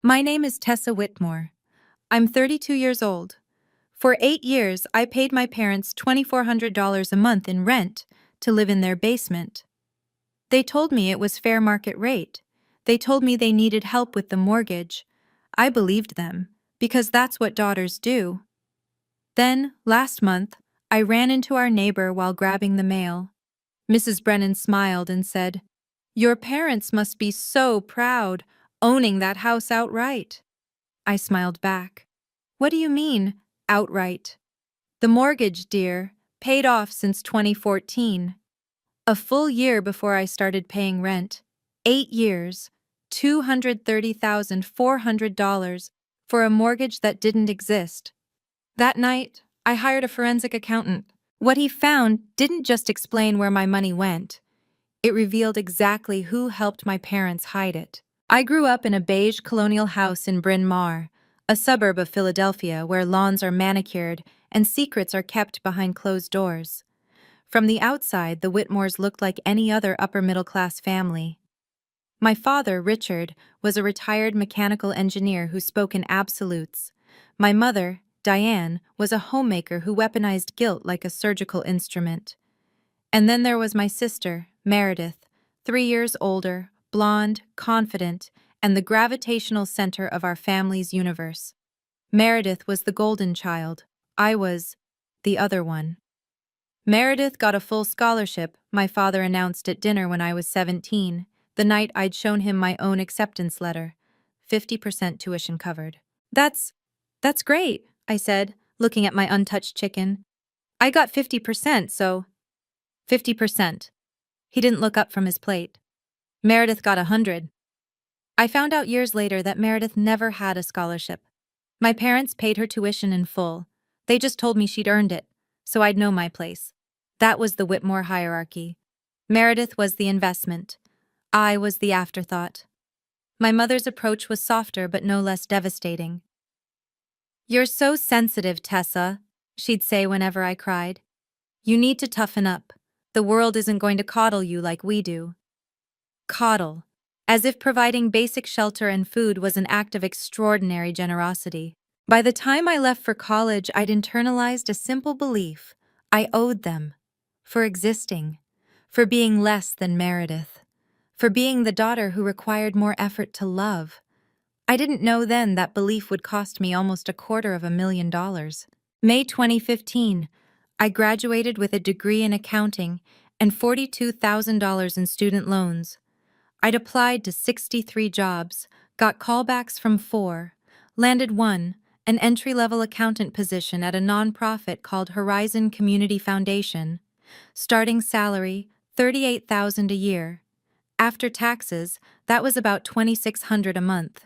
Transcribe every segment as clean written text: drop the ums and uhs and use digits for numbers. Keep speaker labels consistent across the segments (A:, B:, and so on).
A: My name is Tessa Whitmore. I'm 32 years old. For 8 years, I paid my parents $2,400 a month in rent to live in their basement. They told me it was fair market rate. They told me they needed help with the mortgage. I believed them, because that's what daughters do. Then, last month, I ran into our neighbor while grabbing the mail. Mrs. Brennan smiled and said, "Your parents must be so proud, owning that house outright." I smiled back. "What do you mean, outright?" "The mortgage, dear, paid off since 2014. A full year before I started paying rent. 8 years, $230,400 for a mortgage that didn't exist. That night, I hired a forensic accountant. What he found didn't just explain where my money went. It revealed exactly who helped my parents hide it. I grew up in a beige colonial house in Bryn Mawr, a suburb of Philadelphia where lawns are manicured and secrets are kept behind closed doors. From the outside, the Whitmores looked like any other upper-middle-class family. My father, Richard, was a retired mechanical engineer who spoke in absolutes. My mother, Diane, was a homemaker who weaponized guilt like a surgical instrument. And then there was my sister, Meredith, 3 years older, blonde, confident, and the gravitational center of our family's universe. Meredith was the golden child. I was the other one. Meredith got a full scholarship, my father announced at dinner when I was 17, the night I'd shown him my own acceptance letter. 50% tuition covered. That's great, I said, looking at my untouched chicken. I got 50%, so 50%. He didn't look up from his plate. Meredith got 100. I found out years later that Meredith never had a scholarship. My parents paid her tuition in full. They just told me she'd earned it, so I'd know my place. That was the Whitmore hierarchy. Meredith was the investment. I was the afterthought. My mother's approach was softer but no less devastating. "You're so sensitive, Tessa," she'd say whenever I cried. "You need to toughen up. The world isn't going to coddle you like we do." Coddle. As if providing basic shelter and food was an act of extraordinary generosity. By the time I left for college, I'd internalized a simple belief. I owed them. For existing. For being less than Meredith. For being the daughter who required more effort to love. I didn't know then that belief would cost me almost $250,000. May 2015, I graduated with a degree in accounting and $42,000 in student loans. I'd applied to 63 jobs, got callbacks from 4, landed one, an entry-level accountant position at a nonprofit called Horizon Community Foundation. Starting salary, $38,000 a year. After taxes, that was about $2,600 a month.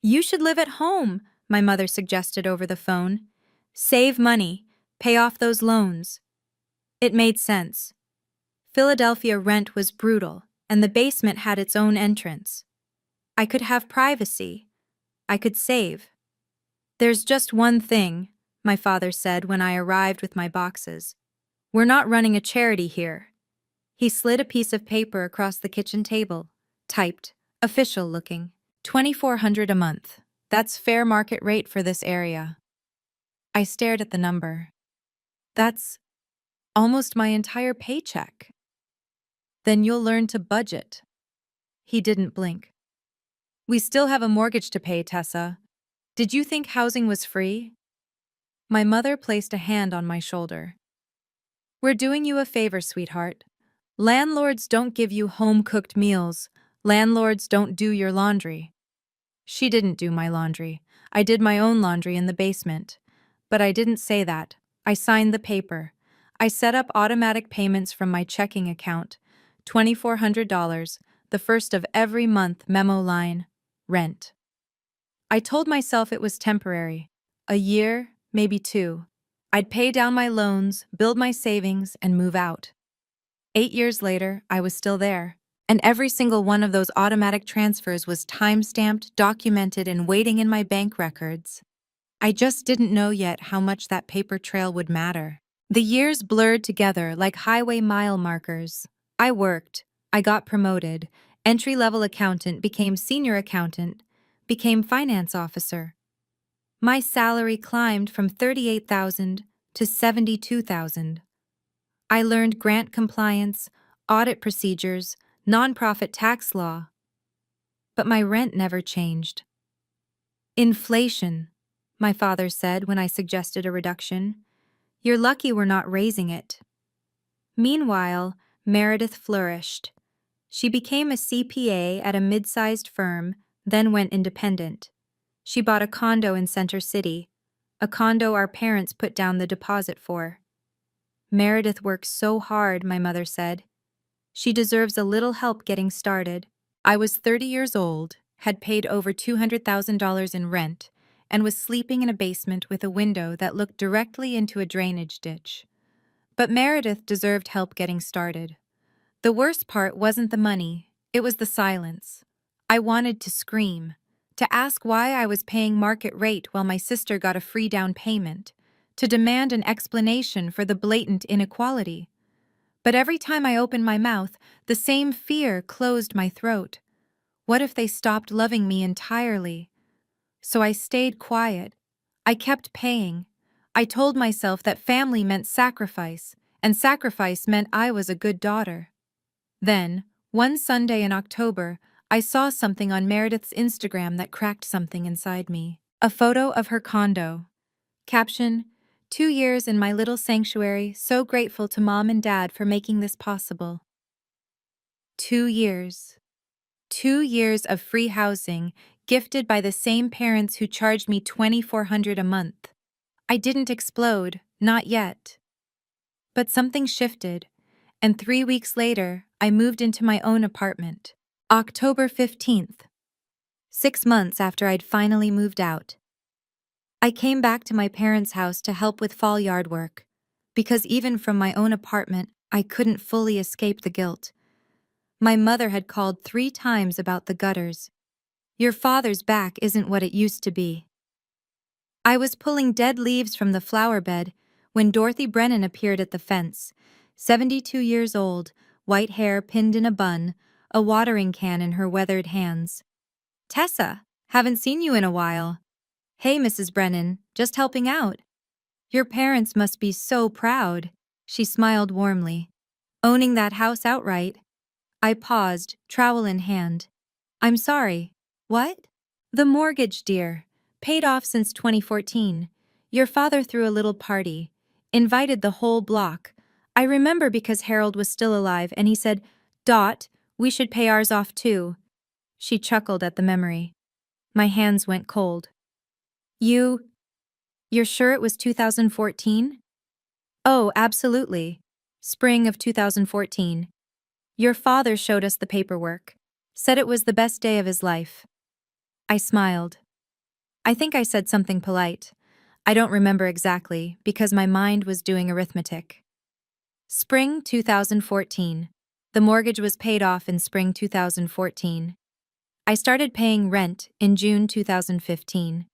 A: "You should live at home," my mother suggested over the phone. "Save money, pay off those loans." It made sense. Philadelphia rent was brutal, and the basement had its own entrance. I could have privacy. I could save. "There's just one thing," my father said when I arrived with my boxes. "We're not running a charity here." He slid a piece of paper across the kitchen table, typed, official looking. $2,400 a month. That's fair market rate for this area. I stared at the number. That's almost my entire paycheck. "Then you'll learn to budget." He didn't blink. "We still have a mortgage to pay, Tessa. Did you think housing was free?" My mother placed a hand on my shoulder. "We're doing you a favor, sweetheart. Landlords don't give you home-cooked meals. Landlords don't do your laundry." She didn't do my laundry. I did my own laundry in the basement. But I didn't say that. I signed the paper. I set up automatic payments from my checking account. $2,400, the first of every month, memo line, rent. I told myself it was temporary. A year, maybe 2. I'd pay down my loans, build my savings, and move out. 8 years later, I was still there. And every single one of those automatic transfers was time-stamped, documented, and waiting in my bank records. I just didn't know yet how much that paper trail would matter. The years blurred together like highway mile markers. I worked. I got promoted. Entry-level accountant became senior accountant. became finance officer. My salary climbed from $38,000 to $72,000. I learned grant compliance, audit procedures, nonprofit tax law. But my rent never changed. Inflation, my father said when I suggested a reduction. You're lucky we're not raising it. Meanwhile, Meredith flourished. She became a CPA at a mid-sized firm, then went independent. She bought a condo in Center City, a condo our parents put down the deposit for. Meredith works so hard, my mother said. She deserves a little help getting started. I was 30 years old, had paid over $200,000 in rent, and was sleeping in a basement with a window that looked directly into a drainage ditch. But Meredith deserved help getting started. The worst part wasn't the money, it was the silence. I wanted to scream, to ask why I was paying market rate while my sister got a free down payment, to demand an explanation for the blatant inequality. But every time I opened my mouth, the same fear closed my throat. What if they stopped loving me entirely? So I stayed quiet. I kept paying. I told myself that family meant sacrifice, and sacrifice meant I was a good daughter. Then, one Sunday in October, I saw something on Meredith's Instagram that cracked something inside me. A photo of her condo. Caption, 2 years in my little sanctuary, so grateful to Mom and Dad for making this possible. 2 years. 2 years of free housing, gifted by the same parents who charged me $2,400 a month. I didn't explode, not yet. But something shifted, and 3 weeks later, I moved into my own apartment. October 15th. 6 months after I'd finally moved out. I came back to my parents' house to help with fall yard work, because even from my own apartment, I couldn't fully escape the guilt. My mother had called 3 times about the gutters. Your father's back isn't what it used to be. I was pulling dead leaves from the flower bed when Dorothy Brennan appeared at the fence, 72 years old, white hair pinned in a bun, a watering can in her weathered hands. Tessa, haven't seen you in a while. Hey, Mrs. Brennan, just helping out. Your parents must be so proud. She smiled warmly. Owning that house outright. I paused, trowel in hand. I'm sorry. What? The mortgage, dear. Paid off since 2014. Your father threw a little party. Invited the whole block. I remember because Harold was still alive and he said, Dot, we should pay ours off too. She chuckled at the memory. My hands went cold. You're sure it was 2014? Oh, absolutely. Spring of 2014. Your father showed us the paperwork. Said it was the best day of his life. I smiled. I think I said something polite. I don't remember exactly, because my mind was doing arithmetic. Spring 2014. The mortgage was paid off in spring 2014. I started paying rent in June 2015.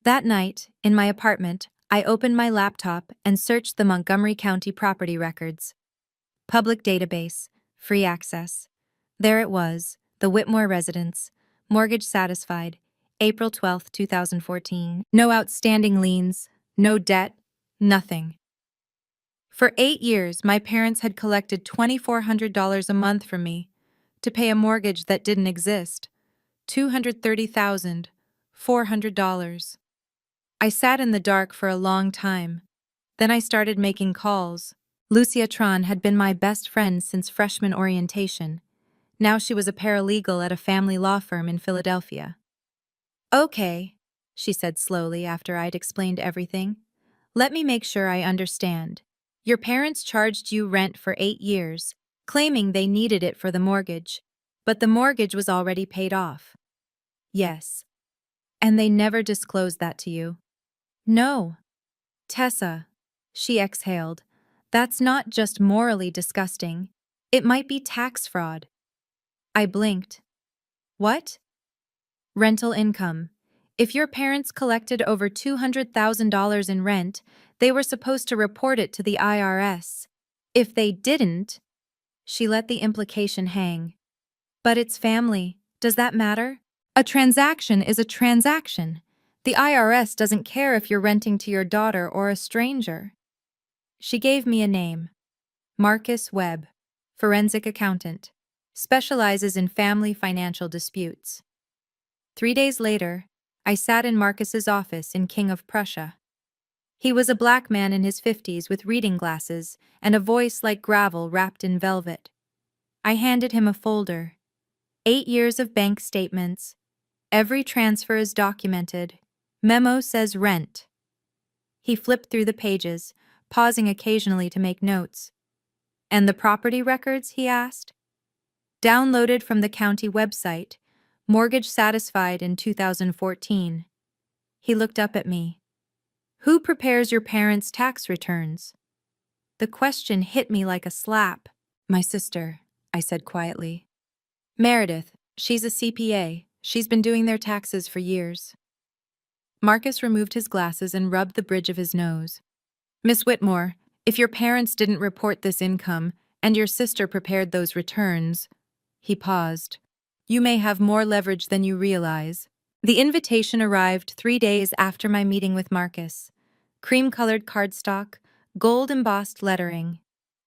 A: That night, in my apartment, I opened my laptop and searched the Montgomery County property records. Public database, free access. There it was, the Whitmore residence, mortgage satisfied, April 12, 2014. No outstanding liens, no debt, nothing. For 8 years, my parents had collected $2,400 a month from me to pay a mortgage that didn't exist. $230,400. I sat in the dark for a long time. Then I started making calls. Lucia Tron had been my best friend since freshman orientation. Now she was a paralegal at a family law firm in Philadelphia. Okay, she said slowly after I'd explained everything. Let me make sure I understand. Your parents charged you rent for 8 years, claiming they needed it for the mortgage. But the mortgage was already paid off. Yes. And they never disclosed that to you? No. Tessa, she exhaled, that's not just morally disgusting. It might be tax fraud. I blinked. What? Rental income. If your parents collected over $200,000 in rent, they were supposed to report it to the IRS. If they didn't, she let the implication hang. But it's family. Does that matter? A transaction is a transaction. The IRS doesn't care if you're renting to your daughter or a stranger. She gave me a name. Marcus Webb, forensic accountant, specializes in family financial disputes. 3 days later, I sat in Marcus's office in King of Prussia. He was a black man in his 50s with reading glasses and a voice like gravel wrapped in velvet. I handed him a folder. 8 years of bank statements. Every transfer is documented. Memo says rent. He flipped through the pages, pausing occasionally to make notes. And the property records, he asked? Downloaded from the county website. Mortgage satisfied in 2014. He looked up at me. Who prepares your parents' tax returns? The question hit me like a slap. My sister, I said quietly. Meredith, she's a CPA. She's been doing their taxes for years. Marcus removed his glasses and rubbed the bridge of his nose. Miss Whitmore, if your parents didn't report this income and your sister prepared those returns, he paused, you may have more leverage than you realize. The invitation arrived 3 days after my meeting with Marcus. Cream-colored cardstock, gold-embossed lettering.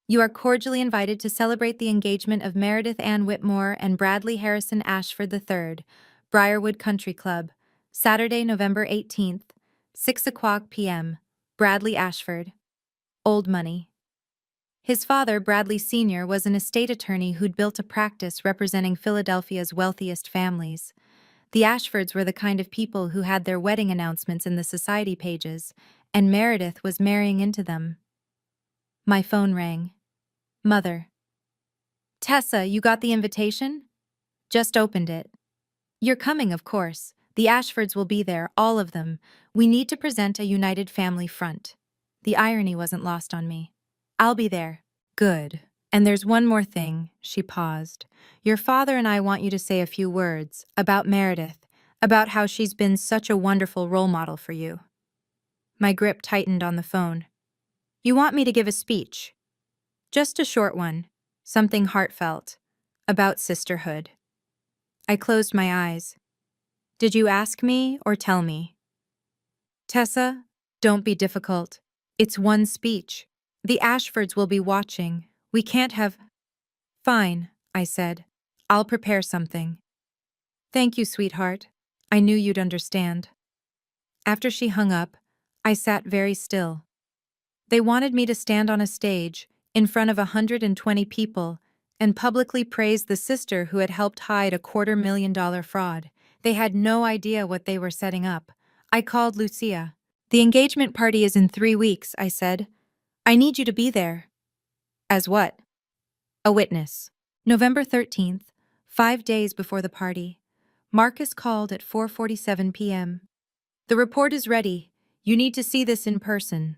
A: You are cordially invited to celebrate the engagement of Meredith Ann Whitmore and Bradley Harrison Ashford III, Briarwood Country Club, Saturday, November 18th, 6:00 p.m., Bradley Ashford. Old money. His father, Bradley Sr., was an estate attorney who'd built a practice representing Philadelphia's wealthiest families. The Ashfords were the kind of people who had their wedding announcements in the society pages, and Meredith was marrying into them. My phone rang. Mother. Tessa, you got the invitation? Just opened it. You're coming, of course. The Ashfords will be there, all of them. We need to present a united family front. The irony wasn't lost on me. I'll be there. Good. And there's one more thing, she paused. Your father and I want you to say a few words about Meredith, about how she's been such a wonderful role model for you. My grip tightened on the phone. You want me to give a speech? Just a short one, something heartfelt, about sisterhood. I closed my eyes. Did you ask me or tell me? Tessa, don't be difficult. It's one speech. The Ashfords will be watching. We can't have... Fine, I said. I'll prepare something. Thank you, sweetheart. I knew you'd understand. After she hung up, I sat very still. They wanted me to stand on a stage, in front of 120 people, and publicly praise the sister who had helped hide a $250,000 fraud. They had no idea what they were setting up. I called Lucia. The engagement party is in 3 weeks, I said. I need you to be there. As what? A witness. November 13th, 5 days before the party. Marcus called at 4:47 p.m. The report is ready. You need to see this in person.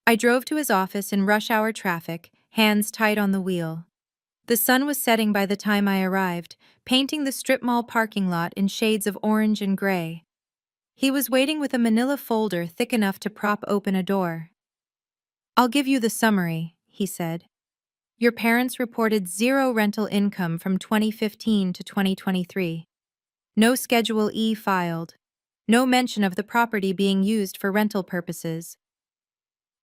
A: I drove to his office in rush hour traffic, hands tight on the wheel. The sun was setting by the time I arrived, painting the strip mall parking lot in shades of orange and gray. He was waiting with a manila folder thick enough to prop open a door. I'll give you the summary, he said. Your parents reported zero rental income from 2015 to 2023. No Schedule E filed. No mention of the property being used for rental purposes.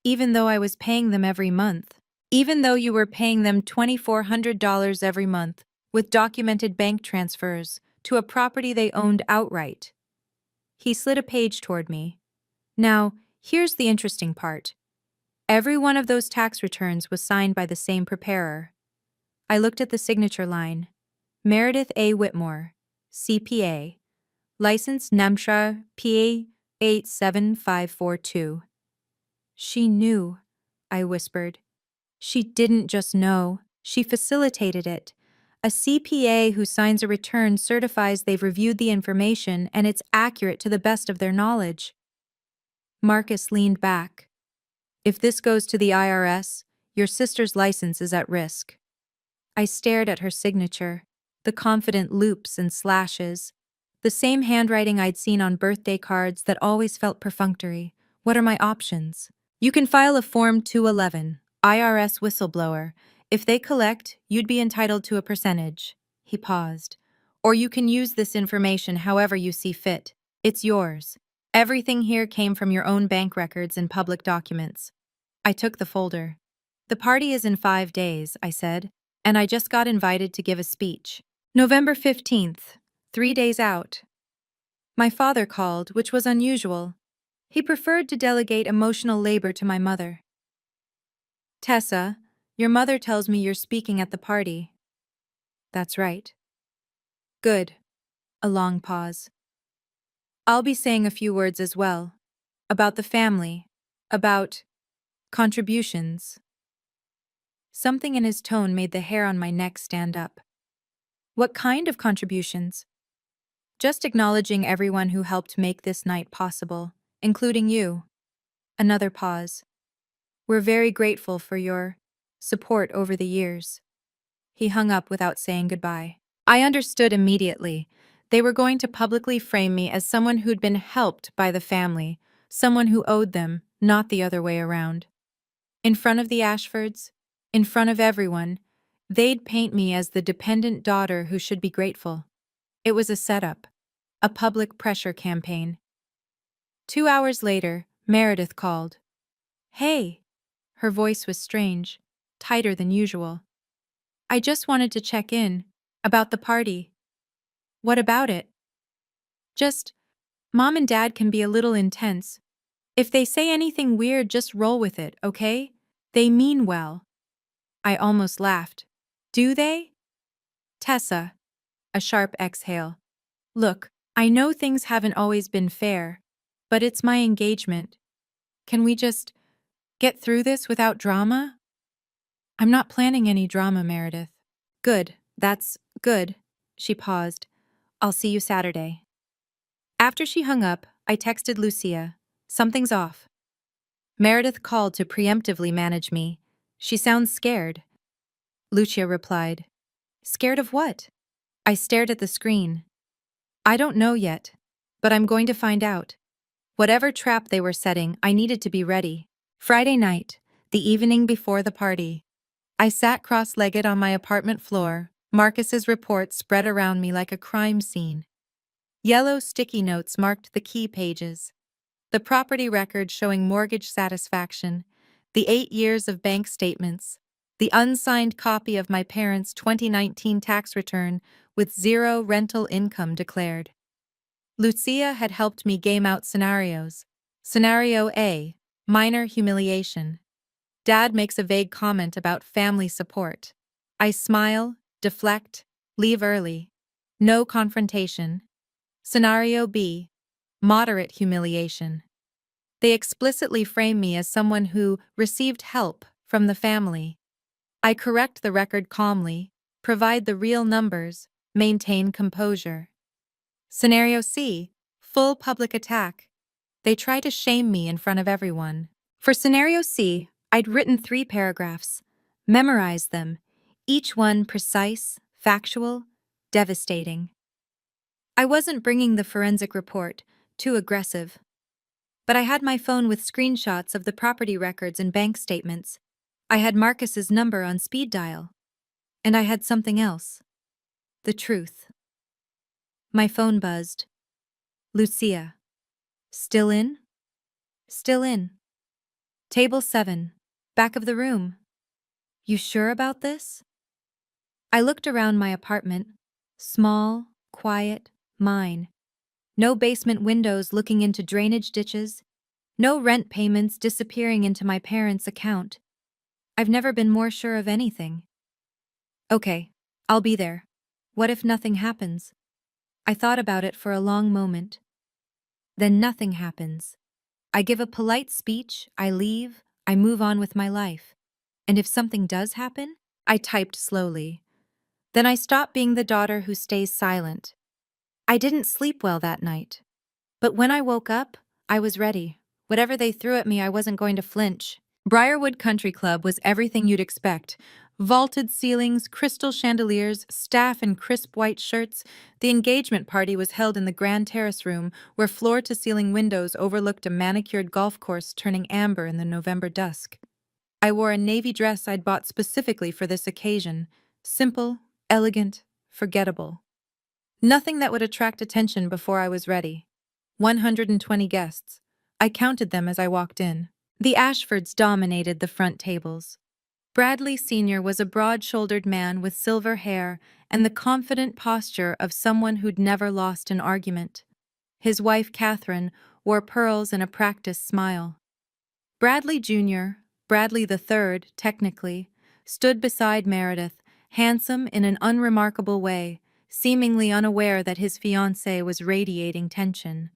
A: Even though I was paying them every month. Even though you were paying them $2,400 every month, with documented bank transfers, to a property they owned outright. He slid a page toward me. Now, here's the interesting part. Every one of those tax returns was signed by the same preparer. I looked at the signature line. Meredith A. Whitmore, CPA. License NAMSHA PA 87542. She knew, I whispered. She didn't just know, she facilitated it. A CPA who signs a return certifies they've reviewed the information and it's accurate to the best of their knowledge. Marcus leaned back. If this goes to the IRS, your sister's license is at risk. I stared at her signature, the confident loops and slashes, the same handwriting I'd seen on birthday cards that always felt perfunctory. What are my options? You can file a Form 211, IRS whistleblower. If they collect, you'd be entitled to a percentage. He paused. Or you can use this information however you see fit. It's yours. Everything here came from your own bank records and public documents. I took the folder. The party is in 5 days, I said, and I just got invited to give a speech. November 15th, 3 days out. My father called, which was unusual. He preferred to delegate emotional labor to my mother. Tessa, your mother tells me you're speaking at the party. That's right. Good. A long pause. I'll be saying a few words as well. About the family. About contributions. Something in his tone made the hair on my neck stand up. What kind of contributions? Just acknowledging everyone who helped make this night possible, including you. Another pause. We're very grateful for your support over the years. He hung up without saying goodbye. I understood immediately. They were going to publicly frame me as someone who'd been helped by the family, someone who owed them, not the other way around. In front of the Ashfords, in front of everyone, they'd paint me as the dependent daughter who should be grateful. It was a setup, a public pressure campaign. 2 hours later, Meredith called. Hey! Her voice was strange, tighter than usual. I just wanted to check in. About the party. What about it? Just, Mom and Dad can be a little intense. If they say anything weird, just roll with it, okay? They mean well. I almost laughed. Do they? Tessa. A sharp exhale. Look, I know things haven't always been fair, but it's my engagement. Can we just get through this without drama? I'm not planning any drama, Meredith. Good, that's good. She paused. I'll see you Saturday. After she hung up, I texted Lucia. Something's off. Meredith called to preemptively manage me. She sounds scared. Lucia replied. Scared of what? I stared at the screen. I don't know yet, but I'm going to find out. Whatever trap they were setting, I needed to be ready. Friday night, the evening before the party. I sat cross-legged on my apartment floor, Marcus's report spread around me like a crime scene. Yellow sticky notes marked the key pages. The property record showing mortgage satisfaction, the 8 years of bank statements, the unsigned copy of my parents' 2019 tax return with 0 rental income declared. Lucia had helped me game out scenarios. Scenario A, minor humiliation. Dad makes a vague comment about family support. I smile, deflect, leave early. No confrontation. Scenario B, moderate humiliation. They explicitly frame me as someone who received help from the family. I correct the record calmly, provide the real numbers, maintain composure. Scenario C, full public attack. They try to shame me in front of everyone. For Scenario C, I'd written 3 paragraphs, memorized them, each one precise, factual, devastating. I wasn't bringing the forensic report, too aggressive. But I had my phone with screenshots of the property records and bank statements. I had Marcus's number on speed dial. And I had something else. The truth. My phone buzzed. Lucia. Still in? Still in. Table 7. Back of the room. You sure about this? I looked around my apartment. Small, quiet, mine. No basement windows looking into drainage ditches. No rent payments disappearing into my parents' account. I've never been more sure of anything. Okay, I'll be there. What if nothing happens? I thought about it for a long moment. Then nothing happens. I give a polite speech, I leave, I move on with my life. And if something does happen, I typed slowly. Then I stop being the daughter who stays silent. I didn't sleep well that night. But when I woke up, I was ready. Whatever they threw at me, I wasn't going to flinch. Briarwood Country Club was everything you'd expect. Vaulted ceilings, crystal chandeliers, staff in crisp white shirts. The engagement party was held in the grand terrace room, where floor-to-ceiling windows overlooked a manicured golf course turning amber in the November dusk. I wore a navy dress I'd bought specifically for this occasion. Simple, elegant, forgettable. Nothing that would attract attention before I was ready. 120 guests. I counted them as I walked in. The Ashfords dominated the front tables. Bradley Sr. was a broad-shouldered man with silver hair and the confident posture of someone who'd never lost an argument. His wife, Catherine, wore pearls and a practiced smile. Bradley Jr., Bradley III, technically, stood beside Meredith, handsome in an unremarkable way, seemingly unaware that his fiancée was radiating tension.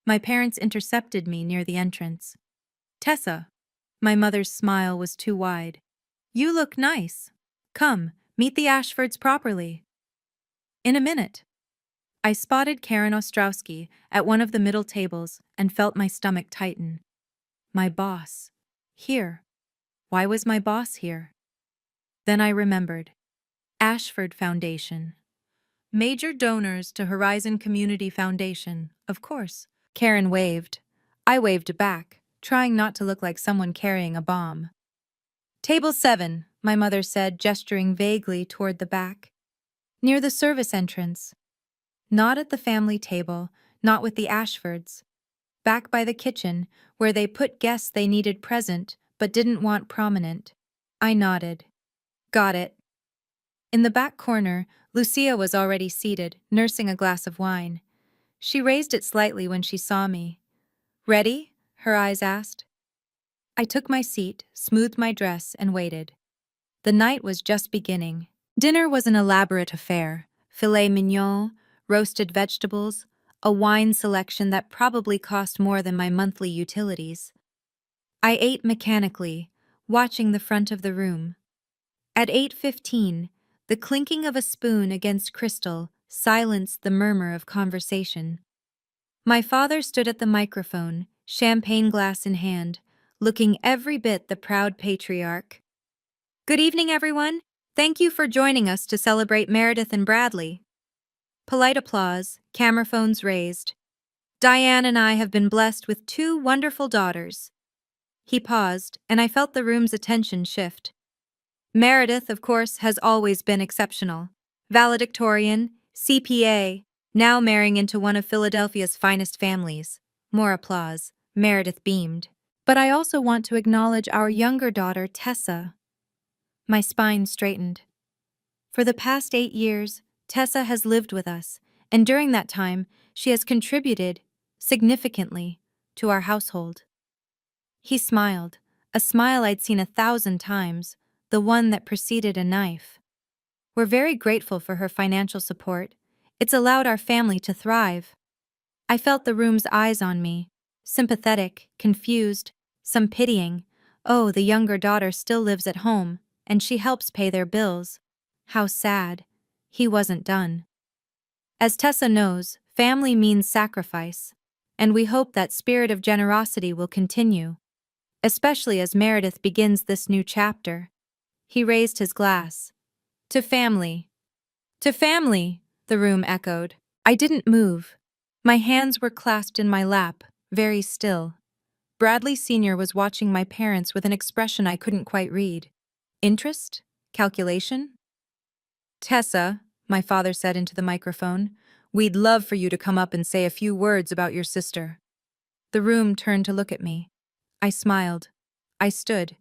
A: My parents intercepted me near the entrance. "Tessa." My mother's smile was too wide. "You look nice. Come, meet the Ashfords properly." "In a minute." I spotted Karen Ostrowski at one of the middle tables and felt my stomach tighten. My boss. Here. Why was my boss here? Then I remembered. Ashford Foundation. Major donors to Horizon Community Foundation, of course. Karen waved. I waved back, trying not to look like someone carrying a bomb. "Table 7, my mother said, gesturing vaguely toward the back. "Near the service entrance." Not at the family table, not with the Ashfords. Back by the kitchen, where they put guests they needed present but didn't want prominent. I nodded. "Got it." In the back corner, Lucia was already seated, nursing a glass of wine. She raised it slightly when she saw me. "Ready?" her eyes asked. I took my seat, smoothed my dress, and waited. The night was just beginning. Dinner was an elaborate affair: filet mignon, roasted vegetables, a wine selection that probably cost more than my monthly utilities. I ate mechanically, watching the front of the room. At 8:15, the clinking of a spoon against crystal silenced the murmur of conversation. My father stood at the microphone, champagne glass in hand, looking every bit the proud patriarch. "Good evening, everyone. Thank you for joining us to celebrate Meredith and Bradley." Polite applause, camera phones raised. "Diane and I have been blessed with 2 wonderful daughters." He paused, and I felt the room's attention shift. "Meredith, of course, has always been exceptional. Valedictorian, CPA, now marrying into one of Philadelphia's finest families." More applause. Meredith beamed. "But I also want to acknowledge our younger daughter, Tessa." My spine straightened. For the past 8 years, Tessa has lived with us, and during that time, she has contributed, significantly, to our household. He smiled, a smile I'd seen 1,000 times, the one that preceded a knife. "We're very grateful for her financial support. It's allowed our family to thrive." I felt the room's eyes on me, sympathetic, confused, some pitying. Oh, the younger daughter still lives at home, and she helps pay their bills. How sad. He wasn't done. "As Tessa knows, family means sacrifice, and we hope that spirit of generosity will continue, especially as Meredith begins this new chapter." He raised his glass. "To family." "To family," the room echoed. I didn't move. My hands were clasped in my lap, very still. Bradley Sr. was watching my parents with an expression I couldn't quite read. Interest? Calculation? "Tessa," my father said into the microphone, "we'd love for you to come up and say a few words about your sister." The room turned to look at me. I smiled. I stood,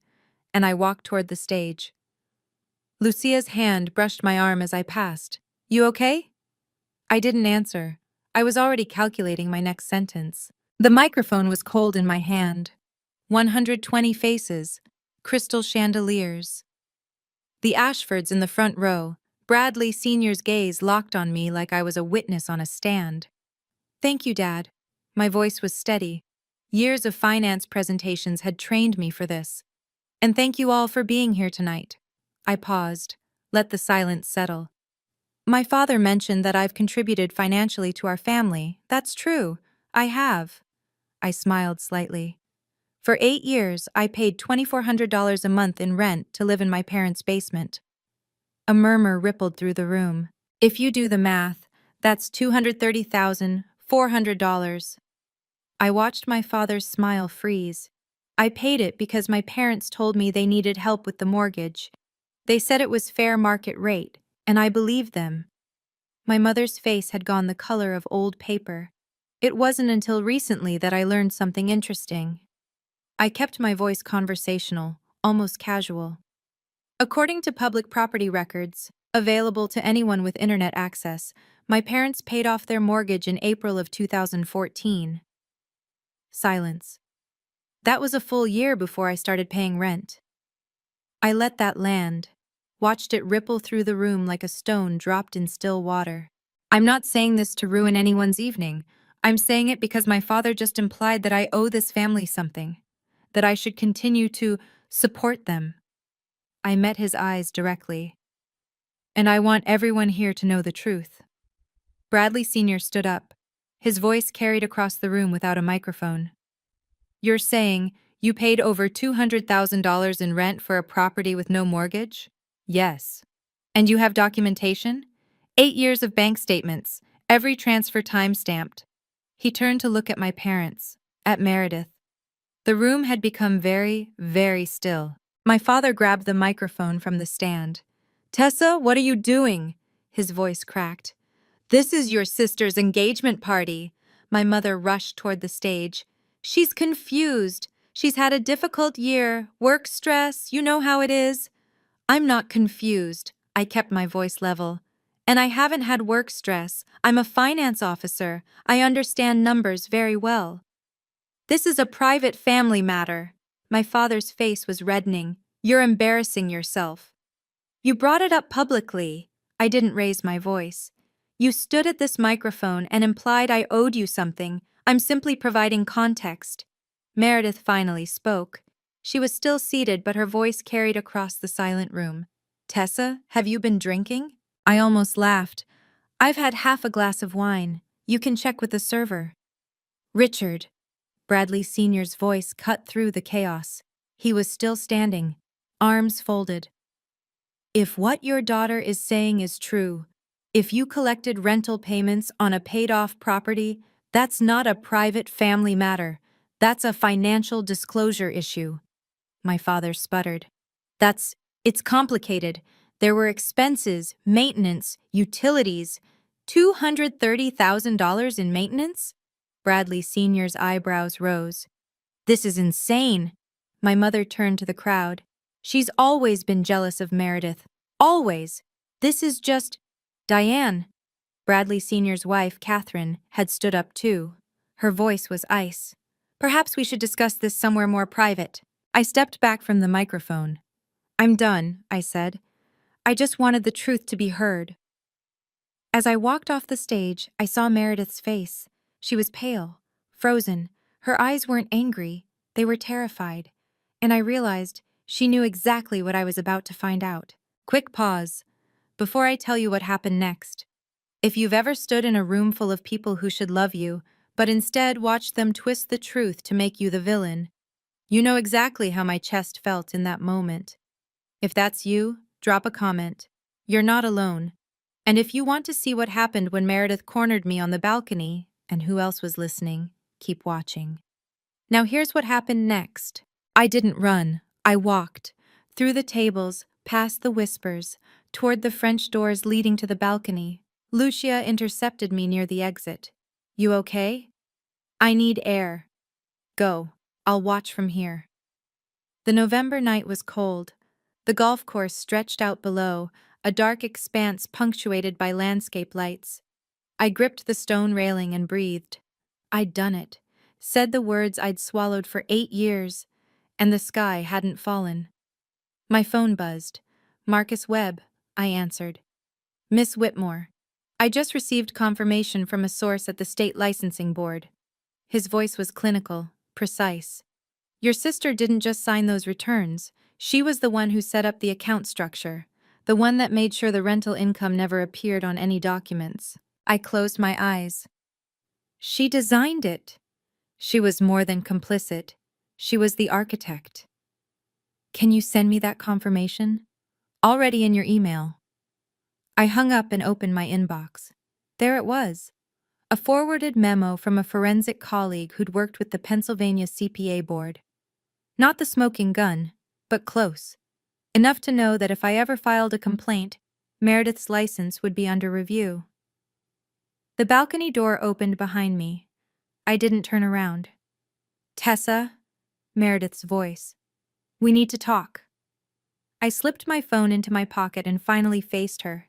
A: and I walked toward the stage. Lucia's hand brushed my arm as I passed. "You okay?" I didn't answer. I was already calculating my next sentence. The microphone was cold in my hand. 120 faces, crystal chandeliers. The Ashfords in the front row, Bradley Sr.'s gaze locked on me like I was a witness on a stand. "Thank you, Dad." My voice was steady. Years of finance presentations had trained me for this. "And thank you all for being here tonight." I paused, let the silence settle. "My father mentioned that I've contributed financially to our family. That's true. I have." I smiled slightly. "For 8 years, I paid $2,400 a month in rent to live in my parents' basement." A murmur rippled through the room. "If you do the math, that's $230,400. I watched my father's smile freeze. "I paid it because my parents told me they needed help with the mortgage. They said it was fair market rate, and I believed them." My mother's face had gone the color of old paper. It wasn't until recently that I learned something interesting. I kept my voice conversational, almost casual. According to public property records, available to anyone with internet access, my parents paid off their mortgage in April of 2014. Silence. That was a full year before I started paying rent. I let that land, watched it ripple through the room like a stone dropped in still water. I'm not saying this to ruin anyone's evening. I'm saying it because my father just implied that I owe this family something, that I should continue to support them. I met his eyes directly. And I want everyone here to know the truth. Bradley Sr. stood up. His voice carried across the room without a microphone. You're saying you paid over $200,000 in rent for a property with no mortgage? Yes. And you have documentation? 8 years of bank statements, every transfer time-stamped. He turned to look at my parents, at Meredith. The room had become very, very still. My father grabbed the microphone from the stand. Tessa, what are you doing? His voice cracked. This is your sister's engagement party. My mother rushed toward the stage. She's confused. She's had a difficult year, work stress, you know how it is. I'm not confused. I kept my voice level. And I haven't had work stress. I'm a finance officer. I understand numbers very well. This is a private family matter. My father's face was reddening. You're embarrassing yourself. You brought it up publicly. I didn't raise my voice. You stood at this microphone and implied I owed you something. I'm simply providing context. Meredith finally spoke. She was still seated, but her voice carried across the silent room. Tessa, have you been drinking? I almost laughed. I've had half a glass of wine. You can check with the server. Richard. Bradley Sr.'s voice cut through the chaos. He was still standing, arms folded. If what your daughter is saying is true, if you collected rental payments on a paid-off property, that's not a private family matter. That's a financial disclosure issue. My father sputtered. It's complicated. There were expenses, maintenance, utilities. $230,000 in maintenance? Bradley Sr.'s eyebrows rose. This is insane. My mother turned to the crowd. She's always been jealous of Meredith. Always. This is just… Diane. Bradley Sr.'s wife, Catherine, had stood up too. Her voice was ice. Perhaps we should discuss this somewhere more private. I stepped back from the microphone. I'm done, I said. I just wanted the truth to be heard. As I walked off the stage, I saw Meredith's face. She was pale, frozen. Her eyes weren't angry. They were terrified. And I realized she knew exactly what I was about to find out. Quick pause. Before I tell you what happened next. If you've ever stood in a room full of people who should love you, but instead watched them twist the truth to make you the villain, you know exactly how my chest felt in that moment. If that's you, drop a comment. You're not alone. And if you want to see what happened when Meredith cornered me on the balcony, and who else was listening, keep watching. Now here's what happened next. I didn't run. I walked. Through the tables, past the whispers, toward the French doors leading to the balcony. Lucia intercepted me near the exit. You okay? I need air. Go. I'll watch from here. The November night was cold. The golf course stretched out below, a dark expanse punctuated by landscape lights. I gripped the stone railing and breathed. I'd done it, said the words I'd swallowed for 8 years, and the sky hadn't fallen. My phone buzzed. Marcus Webb, I answered. Miss Whitmore. I just received confirmation from a source at the state licensing board. His voice was clinical, precise. Your sister didn't just sign those returns. She was the one who set up the account structure, the one that made sure the rental income never appeared on any documents. I closed my eyes. She designed it. She was more than complicit. She was the architect. Can you send me that confirmation? Already in your email. I hung up and opened my inbox. There it was. A forwarded memo from a forensic colleague who'd worked with the Pennsylvania CPA board. Not the smoking gun, but close. Enough to know that if I ever filed a complaint, Meredith's license would be under review. The balcony door opened behind me. I didn't turn around. Tessa, Meredith's voice. We need to talk. I slipped my phone into my pocket and finally faced her.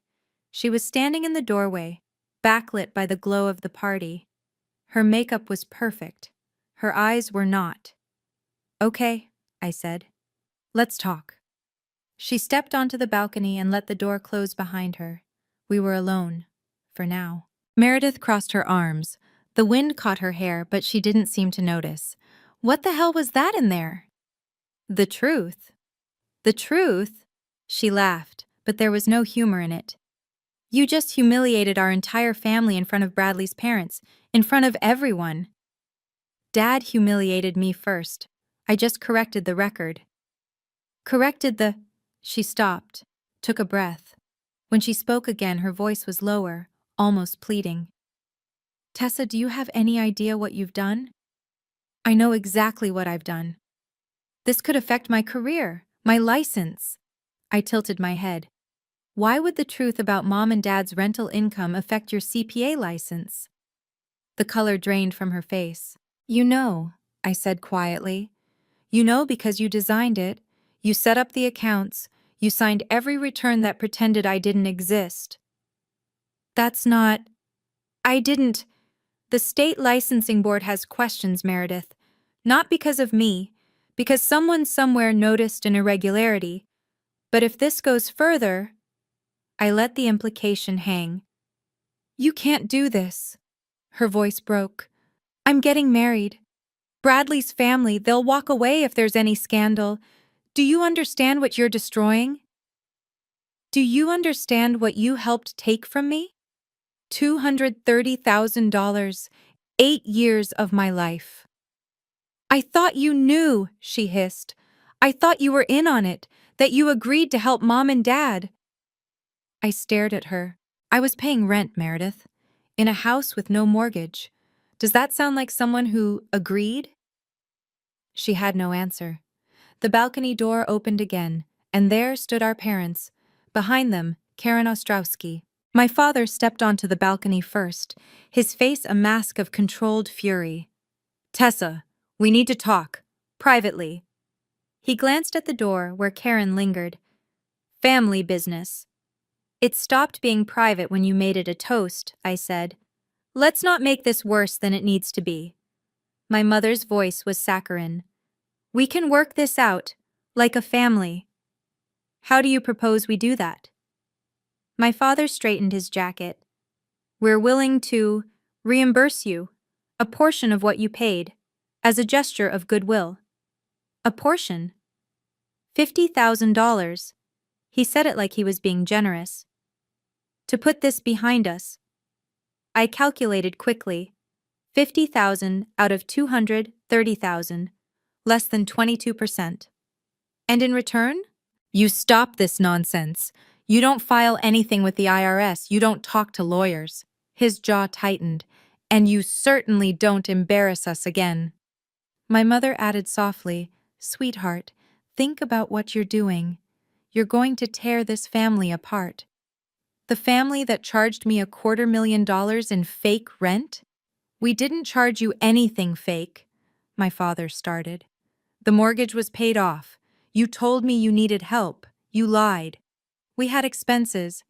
A: She was standing in the doorway, backlit by the glow of the party. Her makeup was perfect. Her eyes were not. Okay, I said. Let's talk. She stepped onto the balcony and let the door close behind her. We were alone. For now. Meredith crossed her arms. The wind caught her hair, but she didn't seem to notice. What the hell was that in there? The truth. The truth? She laughed, but there was no humor in it. You just humiliated our entire family in front of Bradley's parents, in front of everyone. Dad humiliated me first. I just corrected the record. Corrected the... She stopped, took a breath. When she spoke again, her voice was lower, almost pleading. Tessa, do you have any idea what you've done? I know exactly what I've done. This could affect my career, my license. I tilted my head. Why would the truth about Mom and Dad's rental income affect your CPA license? The color drained from her face. You know, I said quietly. You know because you designed it, you set up the accounts, you signed every return that pretended I didn't exist. That's not... I didn't... The state licensing board has questions, Meredith. Not because of me, because someone somewhere noticed an irregularity. But if this goes further... I let the implication hang. You can't do this. Her voice broke. I'm getting married. Bradley's family, they'll walk away if there's any scandal. Do you understand what you're destroying? Do you understand what you helped take from me? $230,000, 8 years of my life. I thought you knew, she hissed. I thought you were in on it, that you agreed to help Mom and Dad. I stared at her. I was paying rent, Meredith, in a house with no mortgage. Does that sound like someone who agreed? She had no answer. The balcony door opened again, and there stood our parents. Behind them, Karen Ostrowski. My father stepped onto the balcony first, his face a mask of controlled fury. Tessa, we need to talk. Privately. He glanced at the door where Karen lingered. Family business. It stopped being private when you made it a toast, I said. Let's not make this worse than it needs to be. My mother's voice was saccharine. We can work this out, like a family. How do you propose we do that? My father straightened his jacket. We're willing to reimburse you a portion of what you paid, as a gesture of goodwill. A portion? $50,000. He said it like he was being generous. To put this behind us. I calculated quickly. 50,000 out of 230,000, less than 22%. And in return? You stop this nonsense. You don't file anything with the IRS. You don't talk to lawyers. His jaw tightened. And you certainly don't embarrass us again. My mother added softly, Sweetheart, think about what you're doing. You're going to tear this family apart. The family that charged me $250,000 in fake rent? We didn't charge you anything fake, my father started. The mortgage was paid off. You told me you needed help. You lied. We had expenses.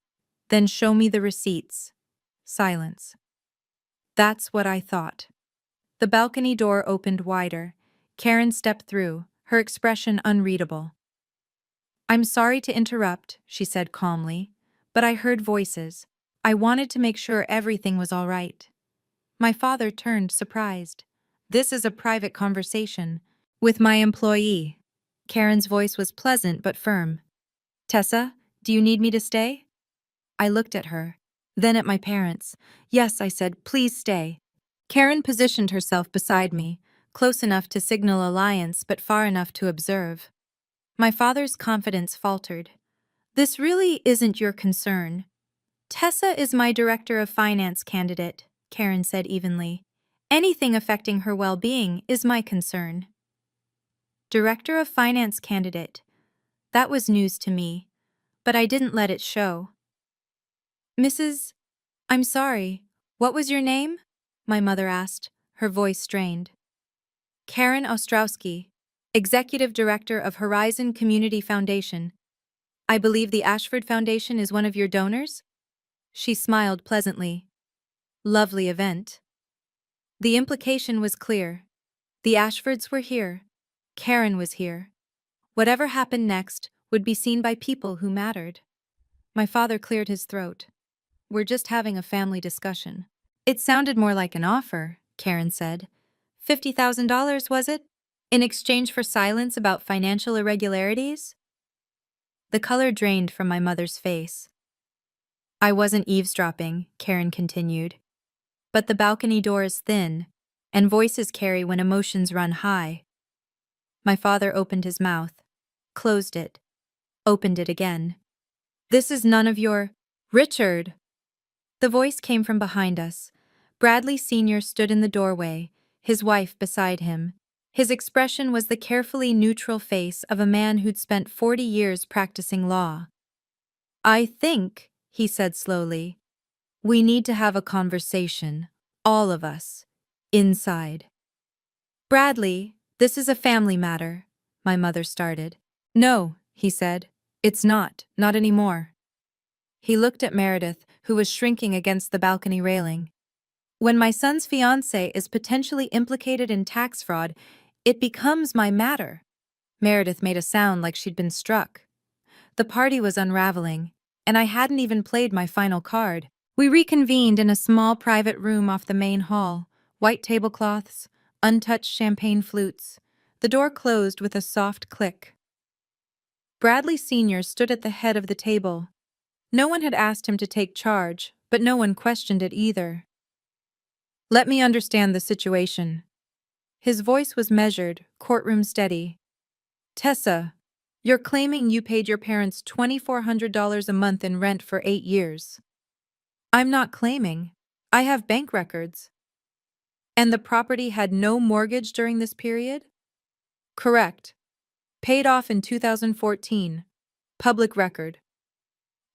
A: Then show me the receipts. Silence. That's what I thought. The balcony door opened wider. Karen stepped through, her expression unreadable. I'm sorry to interrupt, she said calmly, but I heard voices. I wanted to make sure everything was all right. My father turned, surprised. This is a private conversation. With my employee. Karen's voice was pleasant but firm. Tessa, do you need me to stay? I looked at her, then at my parents. Yes, I said, please stay. Karen positioned herself beside me, close enough to signal alliance but far enough to observe. My father's confidence faltered. This really isn't your concern. Tessa is my director of finance candidate, Karen said evenly. Anything affecting her well-being is my concern. Director of finance candidate. That was news to me, but I didn't let it show. I'm sorry, What was your name? My mother asked, her voice strained. Karen Ostrowski, Executive Director of Horizon Community Foundation. I believe the Ashford Foundation is one of your donors? She smiled pleasantly. Lovely event. The implication was clear. The Ashfords were here. Karen was here. Whatever happened next would be seen by people who mattered. My father cleared his throat. We're just having a family discussion. It sounded more like an offer, Karen said. $50,000, was it? In exchange for silence about financial irregularities? The color drained from my mother's face. I wasn't eavesdropping, Karen continued. But the balcony door is thin, and voices carry when emotions run high. My father opened his mouth, closed it, opened it again. This is none of your... Richard! The voice came from behind us. Bradley Sr. stood in the doorway, his wife beside him. His expression was the carefully neutral face of a man who'd spent 40 years practicing law. I think, he said slowly, we need to have a conversation, all of us, inside. Bradley, this is a family matter, my mother started. No, he said, it's not anymore. He looked at Meredith, who was shrinking against the balcony railing. When my son's fiancée is potentially implicated in tax fraud, it becomes my matter. Meredith made a sound like she'd been struck. The party was unraveling, and I hadn't even played my final card. We reconvened in a small private room off the main hall, white tablecloths, untouched champagne flutes. The door closed with a soft click. Bradley Sr. stood at the head of the table. No one had asked him to take charge, but no one questioned it either. Let me understand the situation. His voice was measured, courtroom steady. Tessa, you're claiming you paid your parents $2,400 a month in rent for 8 years. I'm not claiming. I have bank records. And the property had no mortgage during this period? Correct. Paid off in 2014. Public record.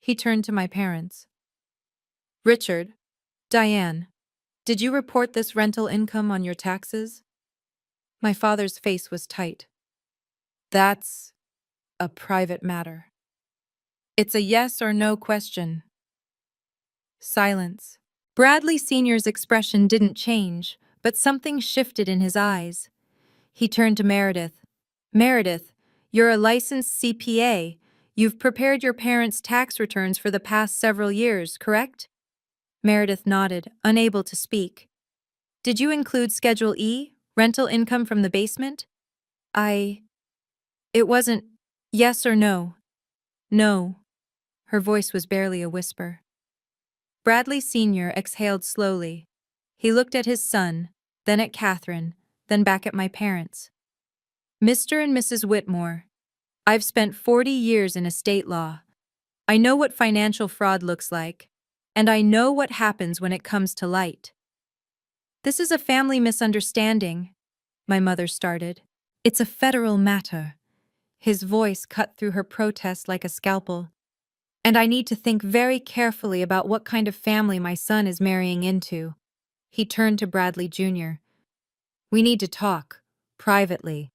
A: He turned to my parents. Richard, Diane, did you report this rental income on your taxes? My father's face was tight. That's a private matter. It's a yes or no question. Silence. Bradley Sr.'s expression didn't change, but something shifted in his eyes. He turned to Meredith. Meredith, you're a licensed CPA. You've prepared your parents' tax returns for the past several years, correct? Meredith nodded, unable to speak. Did you include Schedule E, rental income from the basement? It wasn't yes or no. No. Her voice was barely a whisper. Bradley Sr. exhaled slowly. He looked at his son, then at Catherine, then back at my parents. Mr. and Mrs. Whitmore, I've spent 40 years in estate law. I know what financial fraud looks like, and I know what happens when it comes to light. This is a family misunderstanding, my mother started. It's a federal matter. His voice cut through her protest like a scalpel. And I need to think very carefully about what kind of family my son is marrying into. He turned to Bradley Jr. We need to talk, privately.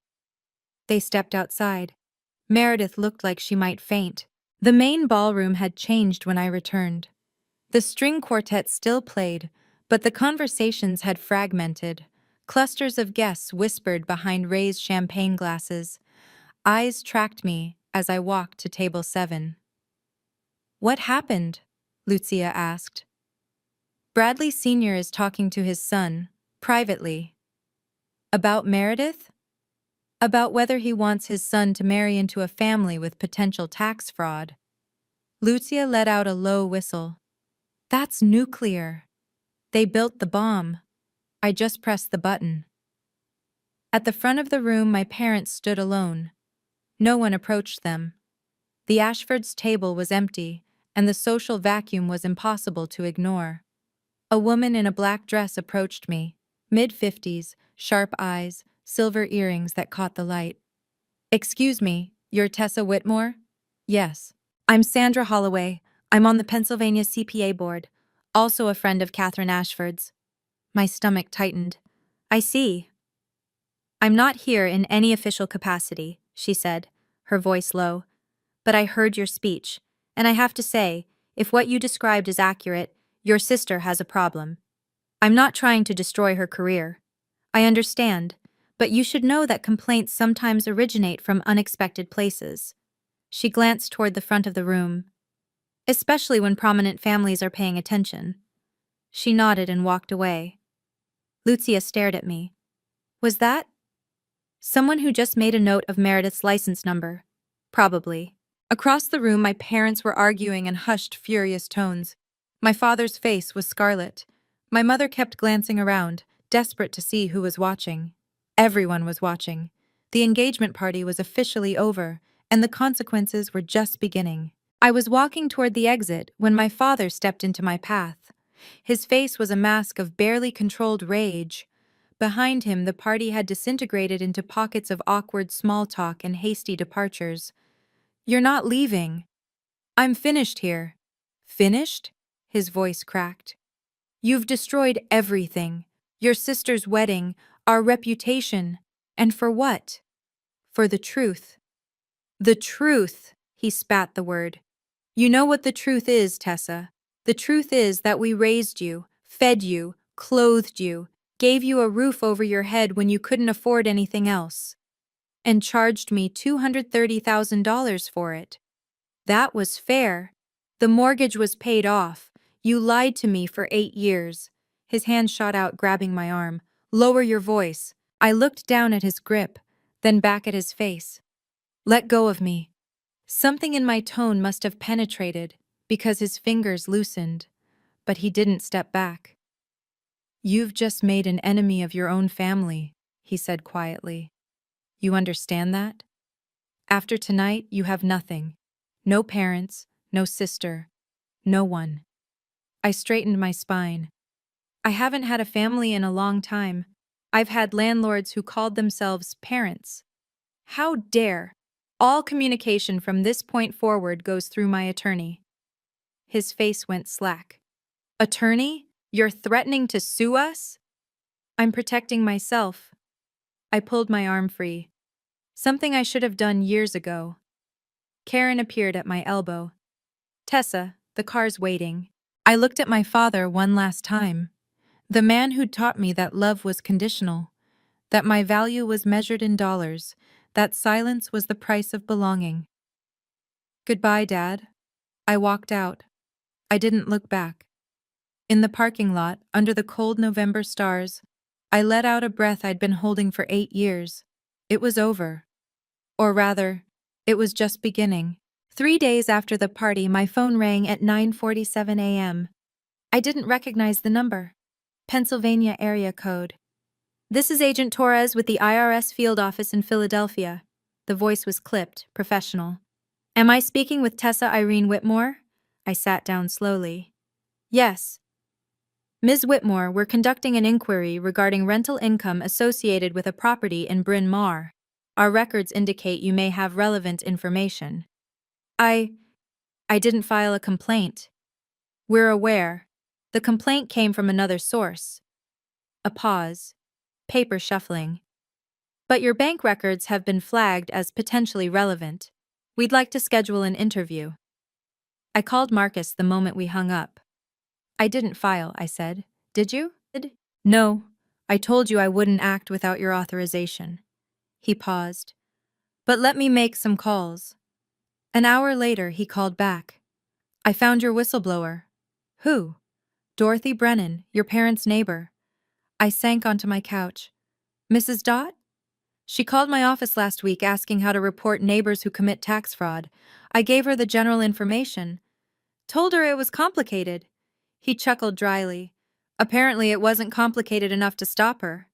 A: They stepped outside. Meredith looked like she might faint. The main ballroom had changed when I returned. The string quartet still played, but the conversations had fragmented. Clusters of guests whispered behind raised champagne glasses. Eyes tracked me as I walked to table 7. What happened? Lucia asked. Bradley Sr. is talking to his son, privately. About Meredith? About whether he wants his son to marry into a family with potential tax fraud. Lucia let out a low whistle. That's nuclear. They built the bomb. I just pressed the button. At the front of the room, my parents stood alone. No one approached them. The Ashfords' table was empty, and the social vacuum was impossible to ignore. A woman in a black dress approached me, mid-50s, sharp eyes, silver earrings that caught the light. Excuse me, you're Tessa Whitmore? Yes. I'm Sandra Holloway. I'm on the Pennsylvania CPA board. also a friend of Catherine Ashford's. My stomach tightened. I see. I'm not here in any official capacity, she said, her voice low. But I heard your speech, and I have to say, if what you described is accurate, your sister has a problem. I'm not trying to destroy her career. I understand, but you should know that complaints sometimes originate from unexpected places. She glanced toward the front of the room, especially when prominent families are paying attention. She nodded and walked away. Lucia stared at me. Was that someone who just made a note of Meredith's license number? Probably. Across the room, my parents were arguing in hushed, furious tones. My father's face was scarlet. My mother kept glancing around, desperate to see who was watching. Everyone was watching. The engagement party was officially over, and the consequences were just beginning. I was walking toward the exit when my father stepped into my path. His face was a mask of barely controlled rage. Behind him, the party had disintegrated into pockets of awkward small talk and hasty departures. You're not leaving. I'm finished here. Finished? His voice cracked. You've destroyed everything. Your sister's wedding, our reputation. And for what? For the truth. The truth, he spat the word. You know what the truth is, Tessa. The truth is that we raised you, fed you, clothed you, gave you a roof over your head when you couldn't afford anything else, and charged me $230,000 for it. That was fair. The mortgage was paid off. You lied to me for 8 years. His hand shot out, grabbing my arm. Lower your voice. I looked down at his grip, then back at his face. Let go of me. Something in my tone must have penetrated, because his fingers loosened, but he didn't step back. You've just made an enemy of your own family, he said quietly. You understand that? After tonight, you have nothing. No parents, no sister, no one. I straightened my spine. I haven't had a family in a long time. I've had landlords who called themselves parents. How dare! All communication from this point forward goes through my attorney. His face went slack. Attorney? You're threatening to sue us? I'm protecting myself. I pulled my arm free. Something I should have done years ago. Karen appeared at my elbow. Tessa, the car's waiting. I looked at my father one last time. The man who'd taught me that love was conditional, that my value was measured in dollars, that silence was the price of belonging. Goodbye, Dad. I walked out. I didn't look back. In the parking lot, under the cold November stars, I let out a breath I'd been holding for 8 years. It was over. Or rather, it was just beginning. 3 days after the party, my phone rang at 9:47 a.m. I didn't recognize the number. Pennsylvania area code. This is Agent Torres with the IRS field office in Philadelphia. The voice was clipped, professional. Am I speaking with Tessa Irene Whitmore? I sat down slowly. Yes. Ms. Whitmore, we're conducting an inquiry regarding rental income associated with a property in Bryn Mawr. Our records indicate you may have relevant information. I didn't file a complaint. We're aware. The complaint came from another source. A pause. Paper shuffling. But your bank records have been flagged as potentially relevant. We'd like to schedule an interview. I called Marcus the moment we hung up. I didn't file, I said. Did you? No. I told you I wouldn't act without your authorization. He paused. But let me make some calls. An hour later, he called back. I found your whistleblower. Who? Dorothy Brennan, your parents' neighbor. I sank onto my couch. Mrs. Dot? She called my office last week asking how to report neighbors who commit tax fraud. I gave her the general information. Told her it was complicated. He chuckled dryly. Apparently it wasn't complicated enough to stop her.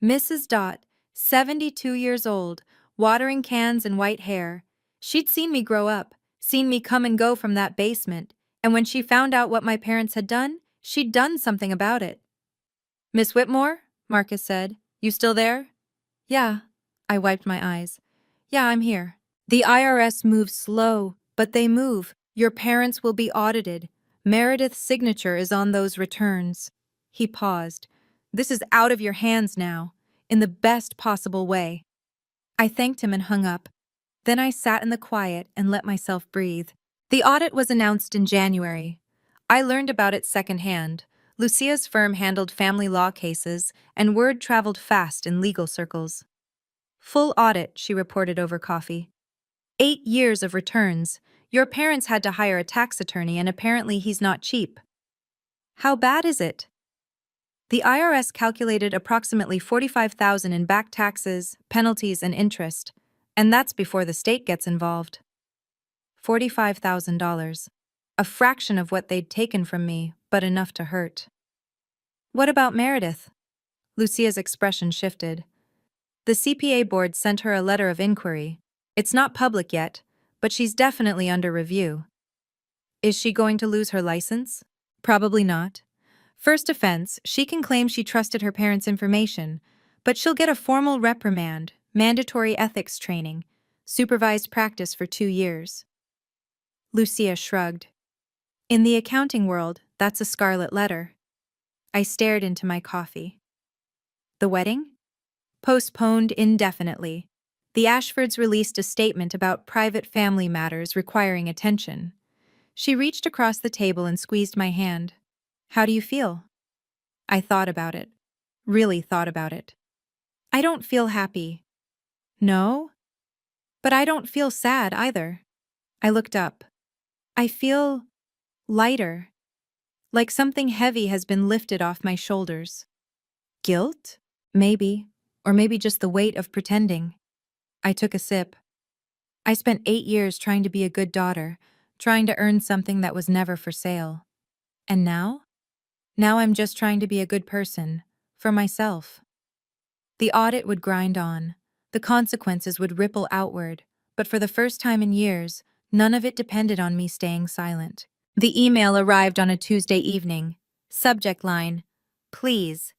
A: Mrs. Dot, 72 years old, watering cans and white hair. She'd seen me grow up, seen me come and go from that basement, and when she found out what my parents had done, she'd done something about it. Miss Whitmore? Marcus said. You still there? Yeah. I wiped my eyes. Yeah, I'm here. The IRS moves slow, but they move. Your parents will be audited. Meredith's signature is on those returns. He paused. This is out of your hands now, in the best possible way. I thanked him and hung up. Then I sat in the quiet and let myself breathe. The audit was announced in January. I learned about it secondhand. Lucia's firm handled family law cases, and word traveled fast in legal circles. Full audit, she reported over coffee. 8 years of returns. Your parents had to hire a tax attorney, and apparently he's not cheap. How bad is it? The IRS calculated approximately $45,000 in back taxes, penalties, and interest, and that's before the state gets involved. $45,000. A fraction of what they'd taken from me, but enough to hurt. What about Meredith? Lucia's expression shifted. The CPA board sent her a letter of inquiry. It's not public yet, but she's definitely under review. Is she going to lose her license? Probably not. First offense, she can claim she trusted her parents' information, but she'll get a formal reprimand, mandatory ethics training, supervised practice for 2 years. Lucia shrugged. In the accounting world, that's a scarlet letter. I stared into my coffee. The wedding? Postponed indefinitely. The Ashfords released a statement about private family matters requiring attention. She reached across the table and squeezed my hand. How do you feel? I thought about it. Really thought about it. I don't feel happy. No? But I don't feel sad either. I looked up. I feel lighter. Like something heavy has been lifted off my shoulders. Guilt? Maybe. Or maybe just the weight of pretending. I took a sip. I spent 8 years trying to be a good daughter, trying to earn something that was never for sale. And now? Now I'm just trying to be a good person, for myself. The audit would grind on. The consequences would ripple outward, but for the first time in years, none of it depended on me staying silent. The email arrived on a Tuesday evening. Subject line: Please.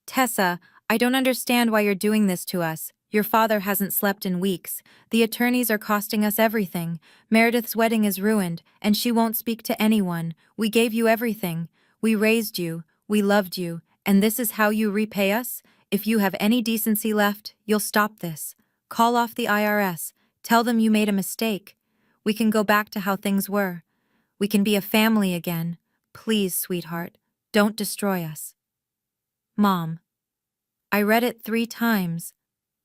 A: Tessa, I don't understand why you're doing this to us. Your father hasn't slept in weeks. The attorneys are costing us everything. Meredith's wedding is ruined, and she won't speak to anyone. We gave you everything. We raised you. We loved you. And this is how you repay us? If you have any decency left, you'll stop this. Call off the IRS. Tell them you made a mistake. We can go back to how things were. We can be a family again. Please, sweetheart, don't destroy us. Mom. I read it 3 times.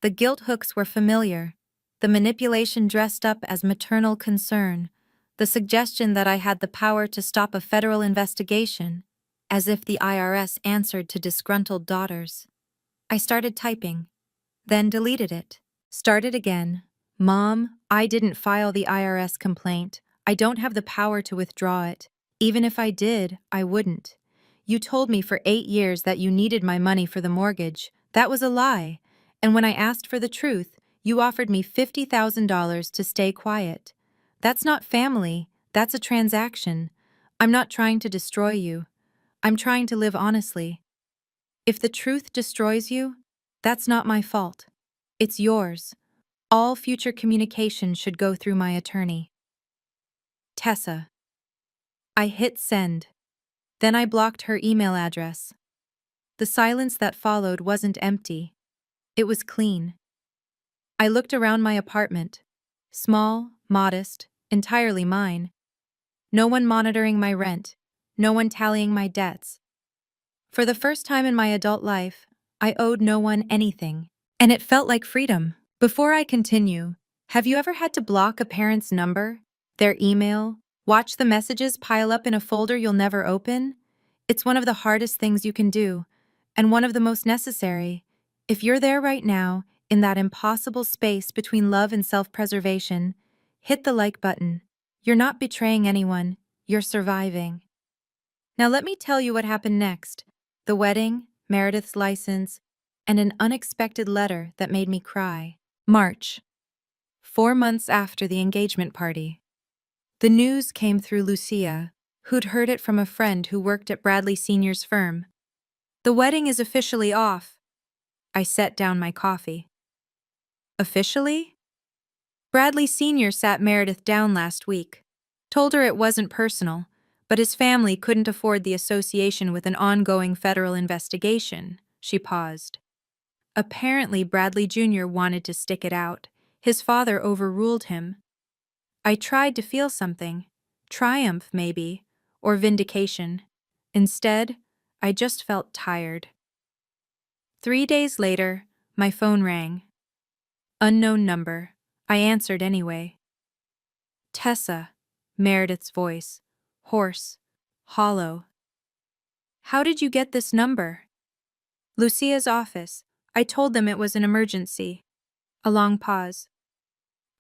A: The guilt hooks were familiar. The manipulation dressed up as maternal concern. The suggestion that I had the power to stop a federal investigation, as if the IRS answered to disgruntled daughters. I started typing, then deleted it. Started again. Mom, I didn't file the IRS complaint. I don't have the power to withdraw it. Even if I did, I wouldn't. You told me for 8 years that you needed my money for the mortgage. That was a lie. And when I asked for the truth, you offered me $50,000 to stay quiet. That's not family. That's a transaction. I'm not trying to destroy you. I'm trying to live honestly. If the truth destroys you, that's not my fault. It's yours. All future communication should go through my attorney. Tessa. I hit send. Then I blocked her email address. The silence that followed wasn't empty. It was clean. I looked around my apartment. Small, modest, entirely mine. No one monitoring my rent. No one tallying my debts. For the first time in my adult life, I owed no one anything. And it felt like freedom. Before I continue, have you ever had to block a parent's number, their email, watch the messages pile up in a folder you'll never open? It's one of the hardest things you can do, and one of the most necessary. If you're there right now, in that impossible space between love and self-preservation, hit the like button. You're not betraying anyone, you're surviving. Now let me tell you what happened next. The wedding, Meredith's license, and an unexpected letter that made me cry. March. 4 months after the engagement party. The news came through Lucia, who'd heard it from a friend who worked at Bradley Sr.'s firm. The wedding is officially off. I set down my coffee. Officially? Bradley Sr. sat Meredith down last week. Told her it wasn't personal, but his family couldn't afford the association with an ongoing federal investigation. She paused. Apparently, Bradley Jr. wanted to stick it out. His father overruled him. I tried to feel something. Triumph, maybe, or vindication. Instead, I just felt tired. 3 days later, my phone rang. Unknown number. I answered anyway. Tessa, Meredith's voice. Hoarse. Hollow. How did you get this number? Lucia's office. I told them it was an emergency. A long pause.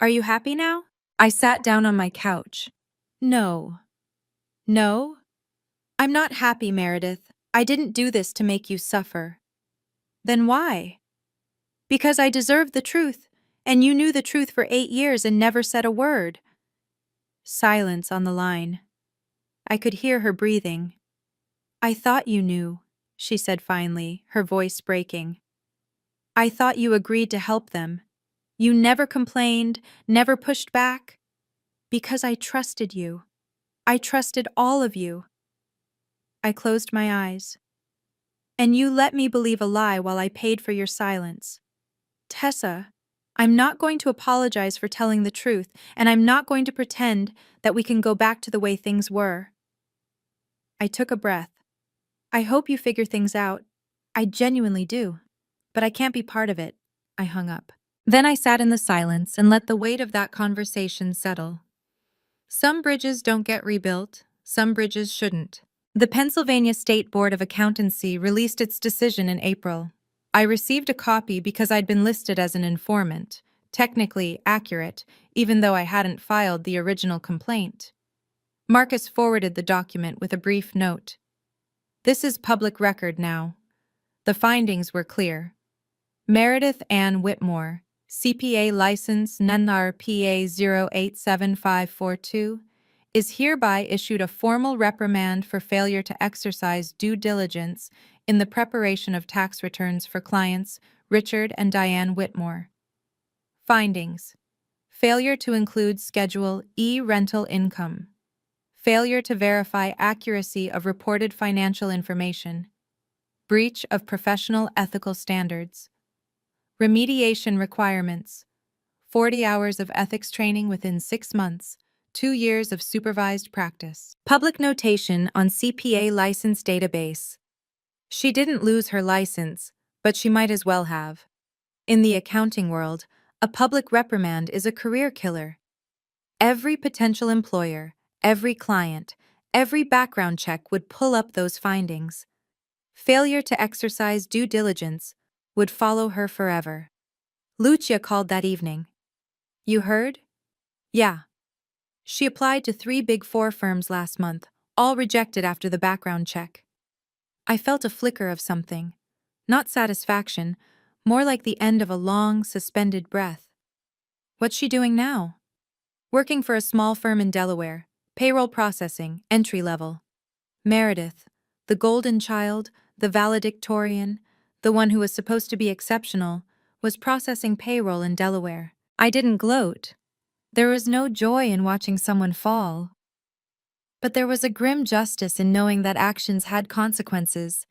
A: Are you happy now? I sat down on my couch. No. No? I'm not happy, Meredith. I didn't do this to make you suffer. Then why? Because I deserved the truth, and you knew the truth for 8 years and never said a word. Silence on the line. I could hear her breathing. I thought you knew, she said finally, her voice breaking. I thought you agreed to help them. You never complained, never pushed back. Because I trusted you. I trusted all of you. I closed my eyes. And you let me believe a lie while I paid for your silence. Tessa, I'm not going to apologize for telling the truth, and I'm not going to pretend that we can go back to the way things were. I took a breath. I hope you figure things out. I genuinely do. But I can't be part of it. I hung up. Then I sat in the silence and let the weight of that conversation settle. Some bridges don't get rebuilt, some bridges shouldn't. The Pennsylvania State Board of Accountancy released its decision in April. I received a copy because I'd been listed as an informant, technically accurate, even though I hadn't filed the original complaint. Marcus forwarded the document with a brief note. This is public record now. The findings were clear. Meredith Ann Whitmore, CPA license NRPA 087542, is hereby issued a formal reprimand for failure to exercise due diligence in the preparation of tax returns for clients Richard and Diane Whitmore. Findings: failure to include Schedule E rental income, failure to verify accuracy of reported financial information, breach of professional ethical standards. Remediation requirements: 40 hours of ethics training within 6 months, 2 years of supervised practice. Public notation on CPA license database. She didn't lose her license, but she might as well have. In the accounting world, a public reprimand is a career killer. Every potential employer, every client, every background check would pull up those findings. Failure to exercise due diligence would follow her forever. Lucia called that evening. You heard? Yeah. She applied to 3 Big Four firms last month, all rejected after the background check. I felt a flicker of something. Not satisfaction, more like the end of a long, suspended breath. What's she doing now? Working for a small firm in Delaware, payroll processing, entry level. Meredith, the golden child, the valedictorian, the one who was supposed to be exceptional, was processing payroll in Delaware. I didn't gloat. There was no joy in watching someone fall. But there was a grim justice in knowing that actions had consequences,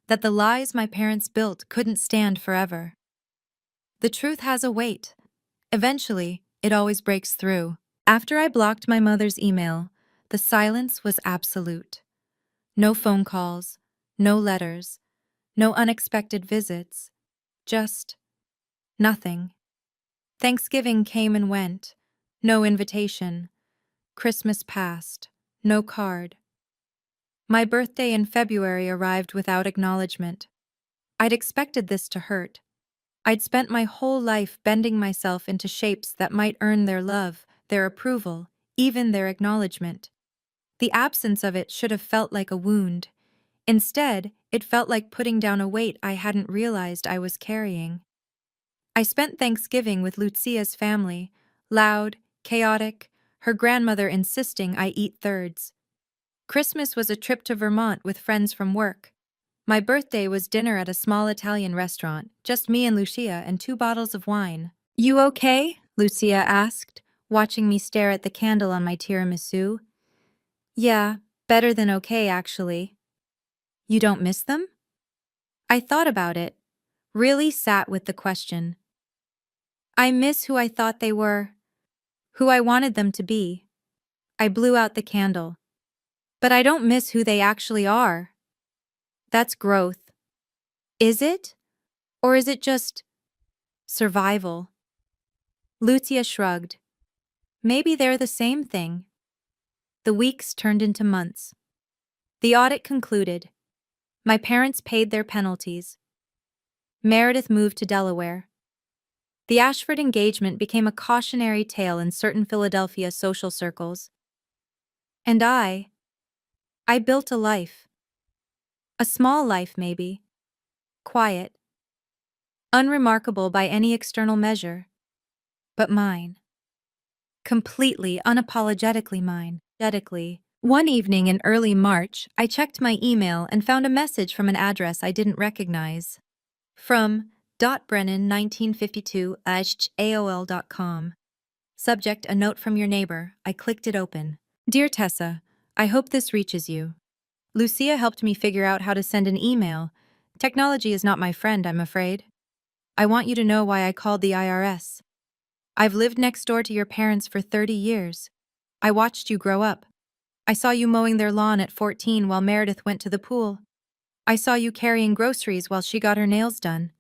A: that the lies my parents built couldn't stand forever. The truth has a weight. Eventually, it always breaks through. After I blocked my mother's email, the silence was absolute. No phone calls, no letters, no unexpected visits, just nothing. Thanksgiving came and went, no invitation. Christmas passed, no card. My birthday in February arrived without acknowledgement. I'd expected this to hurt. I'd spent my whole life bending myself into shapes that might earn their love, their approval, even their acknowledgement. The absence of it should have felt like a wound. Instead, it felt like putting down a weight I hadn't realized I was carrying. I spent Thanksgiving with Lucia's family, loud, chaotic, her grandmother insisting I eat thirds. Christmas was a trip to Vermont with friends from work. My birthday was dinner at a small Italian restaurant, just me and Lucia and 2 bottles of wine. You okay? Lucia asked, watching me stare at the candle on my tiramisu. Yeah, Better than okay, actually. You don't miss them? I thought about it, really sat with the question. I miss who I thought they were, who I wanted them to be. I blew out the candle. But I don't miss who they actually are. That's growth. Is it? Or is it just survival? Lucia shrugged. Maybe they're the same thing. The weeks turned into months. The audit concluded. My parents paid their penalties. Meredith moved to Delaware. The Ashford engagement became a cautionary tale in certain Philadelphia social circles. And I built a life. A small life, maybe. Quiet. Unremarkable by any external measure. But mine. Completely, unapologetically mine. One evening in early March, I checked my email and found a message from an address I didn't recognize. From .brennan 1952 @aol.com. Subject: a note from your neighbor. I clicked it open. Dear Tessa, I hope this reaches you. Lucia helped me figure out how to send an email. Technology is not my friend, I'm afraid. I want you to know why I called the IRS. I've lived next door to your parents for 30 years. I watched you grow up. I saw you mowing their lawn at 14 while Meredith went to the pool. I saw you carrying groceries while she got her nails done.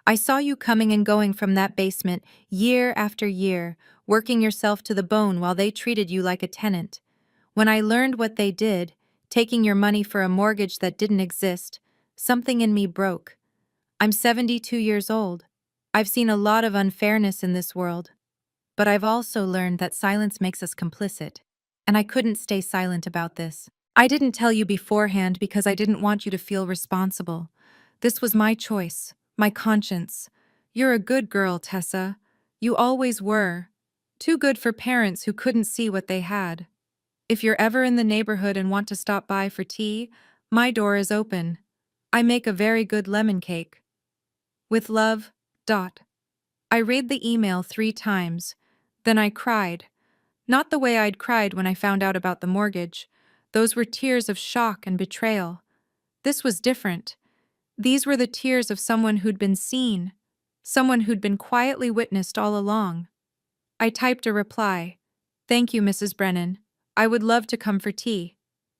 A: I saw you coming and going from that basement year after year, working yourself to the bone while they treated you like a tenant. When I learned what they did, taking your money for a mortgage that didn't exist, something in me broke. I'm 72 years old. I've seen a lot of unfairness in this world. But I've also learned that silence makes us complicit. And I couldn't stay silent about this. I didn't tell you beforehand because I didn't want you to feel responsible. This was my choice, my conscience. You're a good girl, Tessa. You always were. Too good for parents who couldn't see what they had. If you're ever in the neighborhood and want to stop by for tea, my door is open. I make a very good lemon cake. With love, Dot. I read the email 3 times. Then I cried. Not the way I'd cried when I found out about the mortgage. Those were tears of shock and betrayal. This was different. These were the tears of someone who'd been seen, someone who'd been quietly witnessed all along. I typed a reply. Thank you, Mrs. Brennan. I would love to come for tea.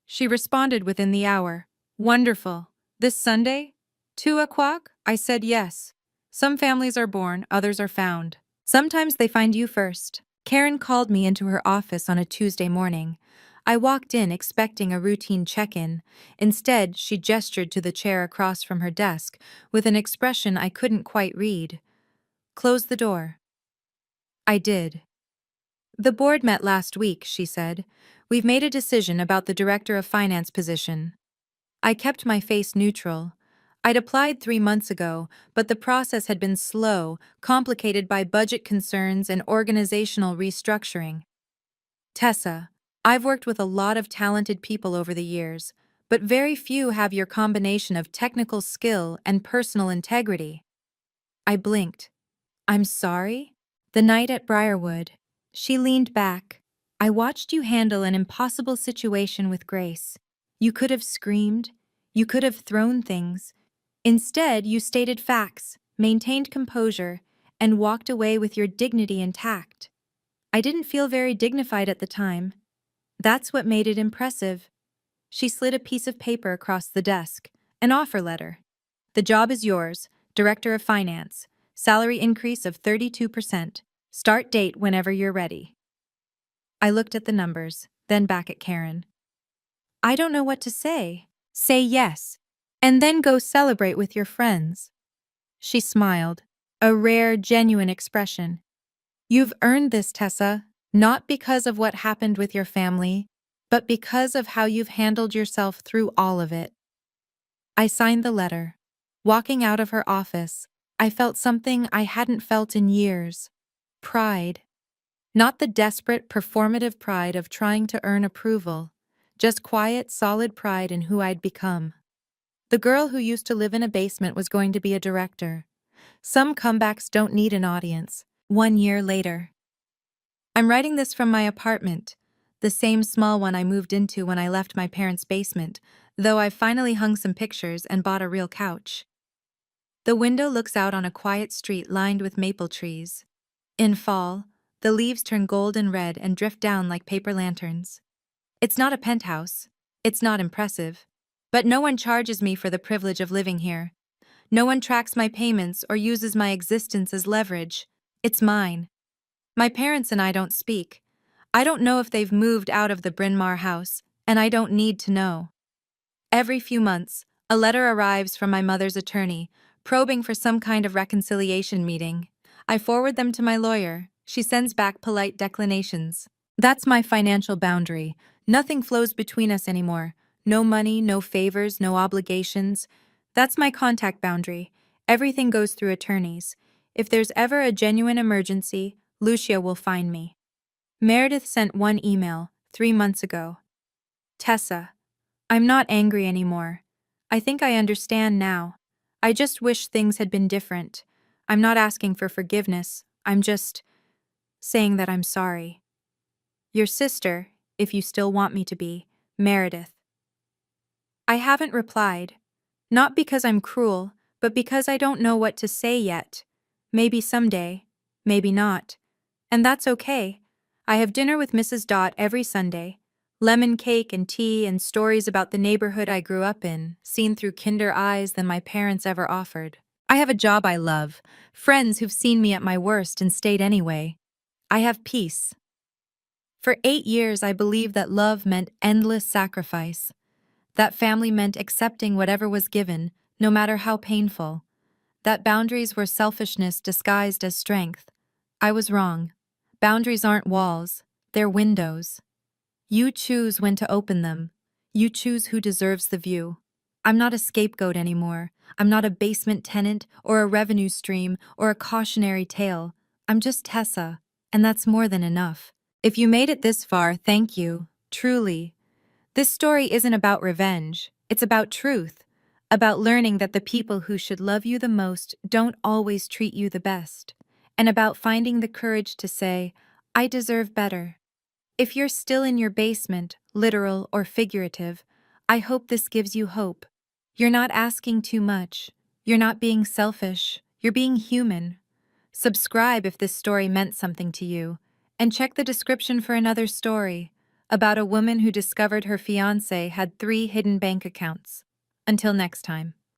A: She responded within the hour. Wonderful. This Sunday? 2 o'clock? I said yes. Some families are born, others are found. Sometimes they find you first. Karen called me into her office on a Tuesday morning. I walked in expecting a routine check-in. Instead, she gestured to the chair across from her desk with an expression I couldn't quite read. Close the door. I did. The board met last week, she said. We've made a decision about the director of finance position. I kept my face neutral. I'd applied 3 months ago, but the process had been slow, complicated by budget concerns and organizational restructuring. Tessa, I've worked with a lot of talented people over the years, but very few have your combination of technical skill and personal integrity. I blinked. I'm sorry? The night at Briarwood. She leaned back. I watched you handle an impossible situation with grace. You could have screamed. You could have thrown things. Instead, you stated facts, maintained composure, and walked away with your dignity intact. I didn't feel very dignified at the time. That's what made it impressive. She slid a piece of paper across the desk, an offer letter. The job is yours, Director of Finance. Salary increase of 32%. Start date whenever you're ready. I looked at the numbers, then back at Karen. I don't know what to say. Say yes, and then go celebrate with your friends. She smiled, a rare, genuine expression. You've earned this, Tessa, not because of what happened with your family, but because of how you've handled yourself through all of it. I signed the letter. Walking out of her office, I felt something I hadn't felt in years. Pride. Not the desperate, performative pride of trying to earn approval, just quiet, solid pride in who I'd become. The girl who used to live in a basement was going to be a director. Some comebacks don't need an audience. 1 year later. I'm writing this from my apartment. The same small one I moved into when I left my parents' basement, though I've finally hung some pictures and bought a real couch. The window looks out on a quiet street lined with maple trees. In fall, the leaves turn gold and red and drift down like paper lanterns. It's not a penthouse. It's not impressive. But no one charges me for the privilege of living here. No one tracks my payments or uses my existence as leverage. It's mine. My parents and I don't speak. I don't know if they've moved out of the Bryn Mawr house, and I don't need to know. Every few months, a letter arrives from my mother's attorney, probing for some kind of reconciliation meeting. I forward them to my lawyer. She sends back polite declinations. That's my financial boundary. Nothing flows between us anymore. No money, no favors, no obligations. That's my contact boundary. Everything goes through attorneys. If there's ever a genuine emergency, Lucia will find me. Meredith sent one email, 3 months ago. Tessa, I'm not angry anymore. I think I understand now. I just wish things had been different. I'm not asking for forgiveness. I'm just saying that I'm sorry. Your sister, if you still want me to be, Meredith. I haven't replied. Not because I'm cruel, but because I don't know what to say yet. Maybe someday, maybe not. And that's okay. I have dinner with Mrs. Dot every Sunday. Lemon cake and tea and stories about the neighborhood I grew up in, seen through kinder eyes than my parents ever offered. I have a job I love, friends who've seen me at my worst and stayed anyway. I have peace. For 8 years, I believed that love meant endless sacrifice. That family meant accepting whatever was given, no matter how painful. That boundaries were selfishness disguised as strength. I was wrong. Boundaries aren't walls, they're windows. You choose when to open them. You choose who deserves the view. I'm not a scapegoat anymore. I'm not a basement tenant or a revenue stream or a cautionary tale. I'm just Tessa, and that's more than enough. If you made it this far, thank you, truly. This story isn't about revenge, it's about truth, about learning that the people who should love you the most don't always treat you the best, and about finding the courage to say, I deserve better. If you're still in your basement, literal or figurative, I hope this gives you hope. You're not asking too much. You're not being selfish. You're being human. Subscribe if this story meant something to you, and check the description for another story about a woman who discovered her fiancé had 3 hidden bank accounts. Until next time.